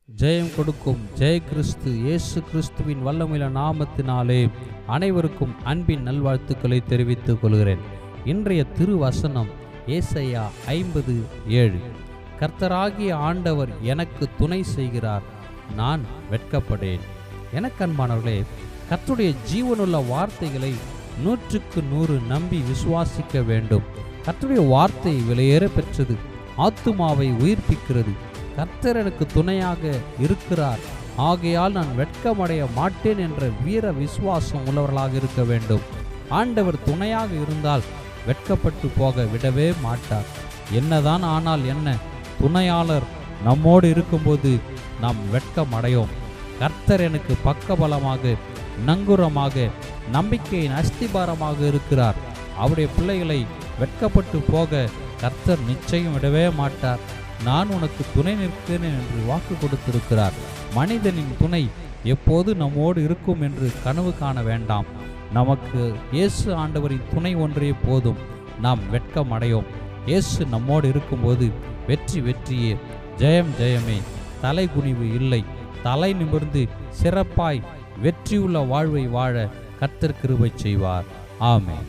ஜெயம் கொடுக்கும் ஜெய கிறிஸ்து இயேசு கிறிஸ்துவின் வல்லமையுள்ள நாமத்தினாலே அனைவருக்கும் அன்பின் நல்வாழ்த்துக்களை தெரிவித்துக் கொள்கிறேன். இன்றைய திருவசனம் ஏசாயா 50:7. கர்த்தராகிய ஆண்டவர் எனக்கு துணை செய்கிறார், நான் வெட்கப்படேன். எனக்கு அன்பானவர்களே, கர்த்தருடைய ஜீவனுள்ள வார்த்தைகளை 100க்கு 100 நம்பி விசுவாசிக்க வேண்டும். கர்த்தருடைய வார்த்தை விலையேற பெற்றது, ஆத்துமாவை உயிர்ப்பிக்கிறது. கர்த்தர் எனக்கு துணையாக இருக்கிறார், ஆகையால் நான் வெட்கமடைய மாட்டேன் என்ற வீர விசுவாசம் உள்ளவர்களாக இருக்க வேண்டும். ஆண்டவர் துணையாக இருந்தால் வெட்கப்பட்டு போக விடவே மாட்டார். என்னதான் ஆனால் என்ன, துணையாளர் நம்மோடு இருக்கும்போது நாம் வெட்கமடையோம். கர்த்தர் எனக்கு பக்கபலமாக, நங்குரமாக, நம்பிக்கையின் அஸ்திபாரமாக இருக்கிறார். அவருடைய பிள்ளைகளை வெட்கப்பட்டு போக கர்த்தர் நிச்சயம் விடவே மாட்டார். நான் உனக்கு துணை நிற்கிறேன் என்று வாக்கு கொடுத்திருக்கிறார். மனிதனின் துணை எப்போது நம்மோடு இருக்கும் என்று கனவு காண வேண்டாம். நமக்கு இயேசு ஆண்டவரின் துணை ஒன்றே போதும், நாம் வெட்கமடையோம். இயேசு நம்மோடு இருக்கும்போது வெற்றி வெற்றியே, ஜெயம் ஜெயமே, தலை குனிவு இல்லை. தலை நிமிர்ந்து சிறப்பாய் வெற்றியுள்ள வாழ்வை வாழ கர்த்தர் கிருபை செய்வார். ஆமென்.